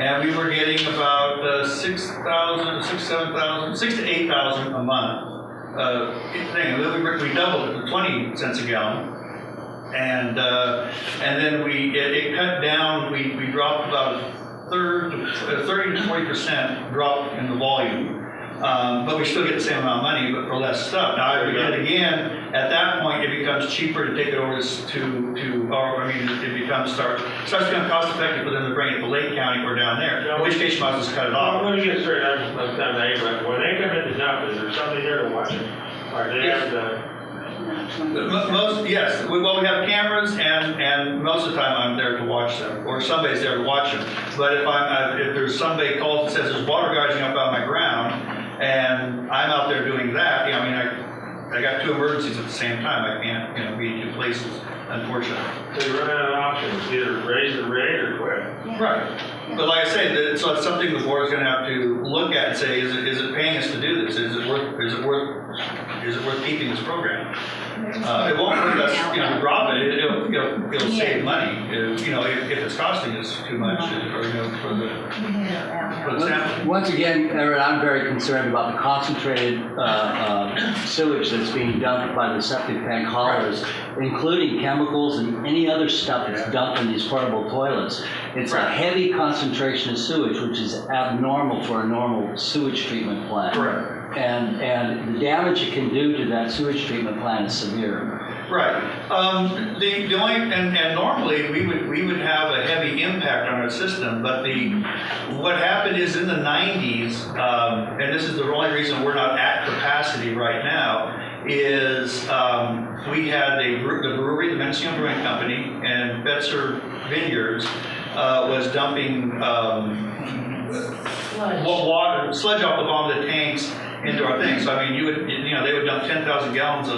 and we were getting about 6,000, 7,000, 6 to 8,000 a month. We doubled it to 20 cents a gallon, and then it cut down. We dropped about a third, 30 to 40% drop in the volume. But we still get the same amount of money, but for less stuff. Now, again, at that point, it becomes cheaper to take it over it starts becoming cost effective for them to bring it to Lake County or down there, in which case you might just cut it off. Let me get straight. I'm kind of angry. When they come in to dump, is there somebody there to watch it? Or do they have Yes. Well, we have cameras, and most of the time I'm there to watch them, or somebody's there to watch them. But if there's somebody calls and says there's water gushing up out of my ground, and I'm out there doing that, I got 2 emergencies at the same time. I can't, be in 2 places, unfortunately. So you run out of options, either raise the rate or quit. Yeah. Right. But like I say, so it's something the board is going to have to look at and say, is it paying us to do this? Is it worth keeping this program? It won't hurt us, to drop it. It'll save money. If it's costing us too much, or for the sample. Once again, Aaron, I'm very concerned about the concentrated sewage that's being dumped by the septic tank haulers, including chemicals and any other stuff that's dumped in these portable toilets. It's a heavy concentration of sewage, which is abnormal for a normal sewage treatment plant. Correct. And the damage it can do to that sewage treatment plant is severe. Right. The only and normally we would have a heavy impact on our system, but what happened is in the 90s, and this is the only reason we're not at capacity right now, is we had the brewery, the Mendocino Brewing Company, and Betzer Vineyards was dumping sludge off the bottom of the tanks into our thing. So they would dump 10,000 gallons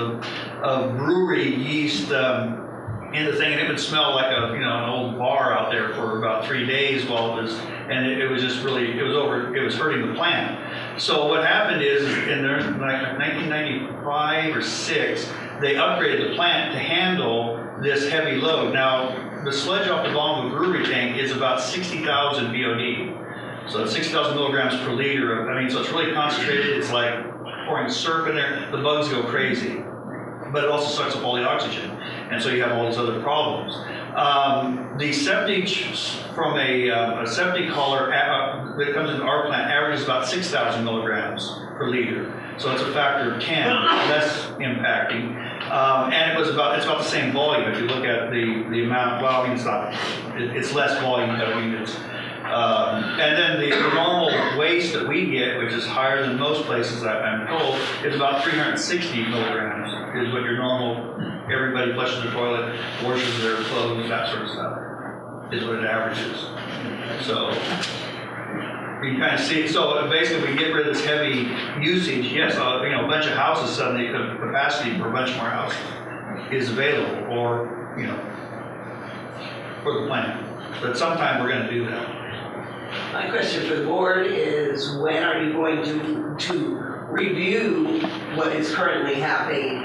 of brewery yeast in the thing, and it would smell like an old bar out there for about 3 days while it was, and it was just really, it was hurting the plant. So what happened is in 1995 or 6, they upgraded the plant to handle this heavy load. Now, the sludge off the bottom of a brewery tank is about 60,000 BOD. So it's 6,000 milligrams per liter. So it's really concentrated. It's like pouring syrup in there. The bugs go crazy. But it also sucks up all the oxygen. And so you have all these other problems. The septic from a septic hauler that comes into our plant averages about 6,000 milligrams per liter. So it's a factor of 10, less impacting. And it's about the same volume. If you look at the amount, it's less volume, but it's, and then the normal waste that we get, which is higher than most places I'm told, is about 360 milligrams, is what your normal, everybody flushes their toilet, washes their clothes, that sort of stuff, is what it averages. So you can kind of see, so basically we get rid of this heavy usage. Yes, a bunch of houses suddenly, the capacity for a bunch more houses is available, or, for the plant. But sometime we're going to do that. My question for the board is, when are you going to review what is currently happening,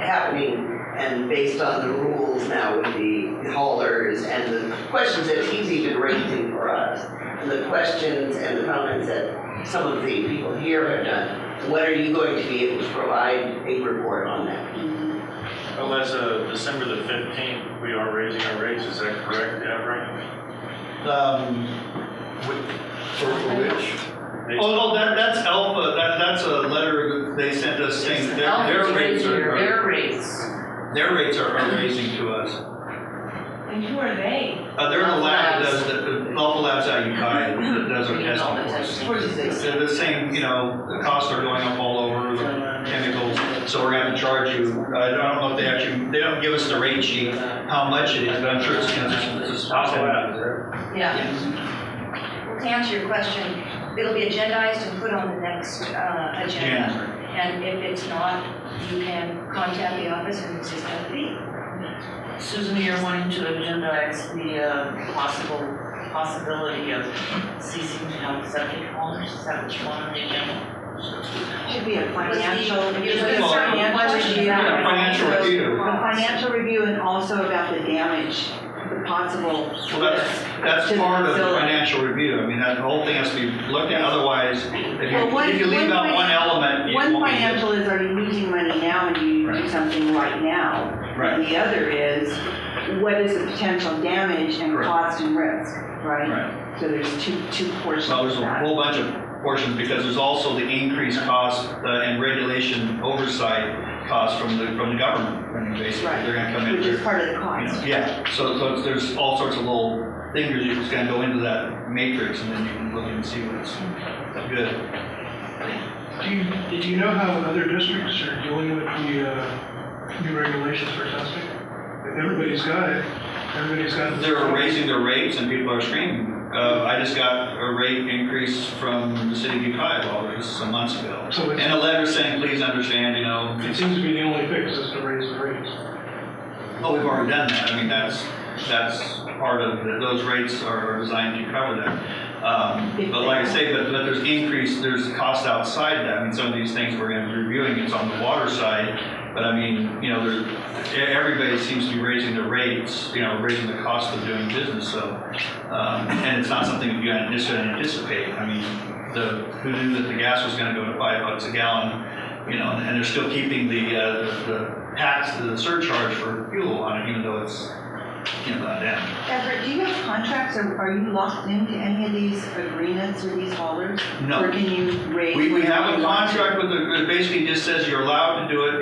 and based on the rules now with the haulers and the questions that he's even raising for us, and the questions and the comments that some of the people here have done, when are you going to be able to provide a report on that? Well, as of December the 15th, we are raising our rates. Is that correct, For which? Oh, that's Alpha. That's a letter that they sent us saying their rates are raising to us. And who are they? They're the lab that does the Alpha Labs out of Ukiah that does our testing for us. They're the same, the costs are going up all over, the chemicals, so we're going to charge you. I don't know if they don't give us the rate sheet, how much it is, but I'm sure it's just Alpha Labs, right? Yeah. To answer your question, it'll be agendized and put on the next agenda. Yeah. And if it's not, you can contact the office and it's just going to be. Susan, you're wanting to agendize the possibility of ceasing to have septic haulers? Is that what you want on the agenda? Should be a financial review. A financial review, and also about the damage the possible Well, that's to the part of the facility. financial review. I mean, that whole thing has to be looked at, otherwise, Well, if you leave out one element, you One won't be. financial is, are you losing money now and you do Right. something right now? Right. And the other is, what is the potential damage and Correct. cost and risk, right? Right. So there's two portions Well, of there's a that. whole bunch of portions, because there's also the increased cost and regulation oversight costs from the government. I mean, basically, Right. they're gonna come in. Which is there, part of the you know, cost. yeah, so there's all sorts of little things you just gotta go into that matrix, and then you can look and see what's good. Did you know how other districts are dealing with the new regulations for testing? If everybody's got it, everybody's got it. They're raising their rates and people are screaming. I just got a rate increase from the city of Ukiah, well, this is some months ago. So it's- And a letter saying, please understand, you know, It seems to be the only fix is to raise the rates. oh, we've already done that. I mean, that's part of, those rates are designed to cover that. But like I say, but there's cost outside that. I mean, some of these things we're going to be reviewing, it's on the water side. But I mean, you know, everybody seems to be raising their rates, you know, raising the cost of doing business. So, and it's not something that you necessarily anticipate. I mean, who knew that the gas was going to go to $5 a gallon, you know, and they're still keeping the tax, the surcharge for fuel on it, even though it's, you know, gone down. Everett, do you have contracts or are you locked into any of these agreements with these haulers? No. Or can you raise? We have a whenever you want to? contract with it basically just says you're allowed to do it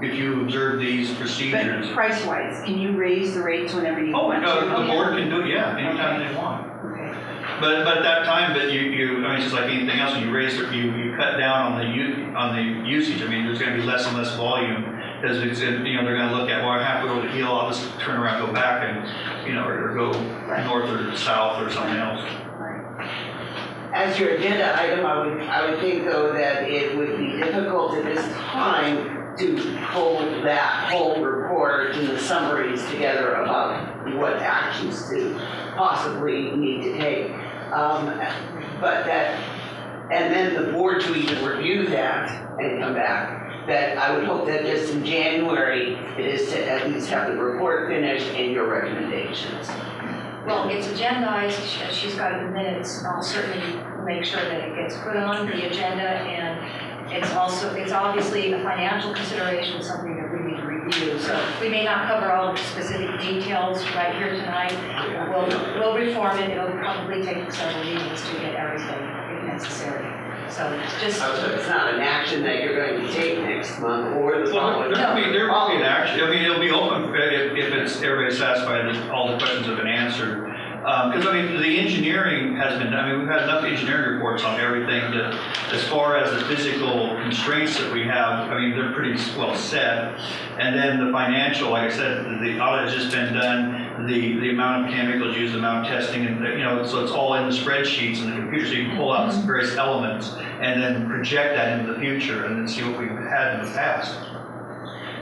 if you observe these procedures. But price-wise, can you raise the rates whenever you Oh, want to? the board can do it, yeah, anytime they want. Okay. But at that time, I mean, it's just like anything else, when you raise it, you cut down on the usage. I mean, there's gonna be less and less volume, because it's, you know, they're gonna look at, well, halfway over the hill, I'll just turn around, go back and, you know, or go north or south or something else. As your agenda item, I would think though that it would be difficult at this time to pull that whole report and the summaries together about what actions to possibly need to take. But that, and then the board to even review that and come back, that I would hope that just in January, it is to at least have the report finished and your recommendations. Well, it's agendized, she's got the minutes, I'll certainly make sure that it gets put on the agenda, and it's obviously a financial consideration, something that we need to review, so we may not cover all the specific details right here tonight. We'll reform it, it'll probably take several meetings to get everything if necessary, so just. So it's not an action that you're going to take next month or the following. There will be an action, I mean, it'll be open if everybody's satisfied that all the questions have been answered. Because, I mean, the engineering has been, I mean, we've had enough engineering reports on everything that, as far as the physical constraints that we have, I mean, they're pretty well set. And then the financial, like I said, the audit has just been done, the amount of chemicals used, the amount of testing, and, you know, so it's all in the spreadsheets and the computer, so you can pull out some various elements and then project that into the future and then see what we've had in the past.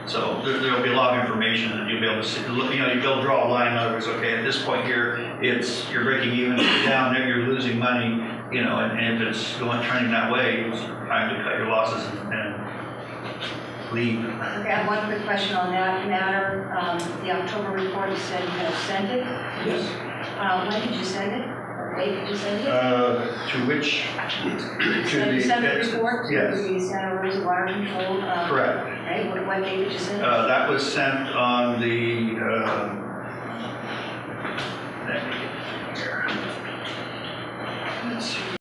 So there'll be a lot of information that you'll be able to see, you know, you'll be able to draw a line, in other words, okay, at this point here, you're breaking even, down there, you're losing money, you know, and if it's trending that way, it's time to cut your losses and leave. Okay, I have one quick question on that matter. The October report, you said you have sent it. Yes. When did you send it? What date did you send it? To which? You sent the report to Yes. the Santa Rosa Water Control? Correct. Right, what date did you send it? That was sent on the, let's see.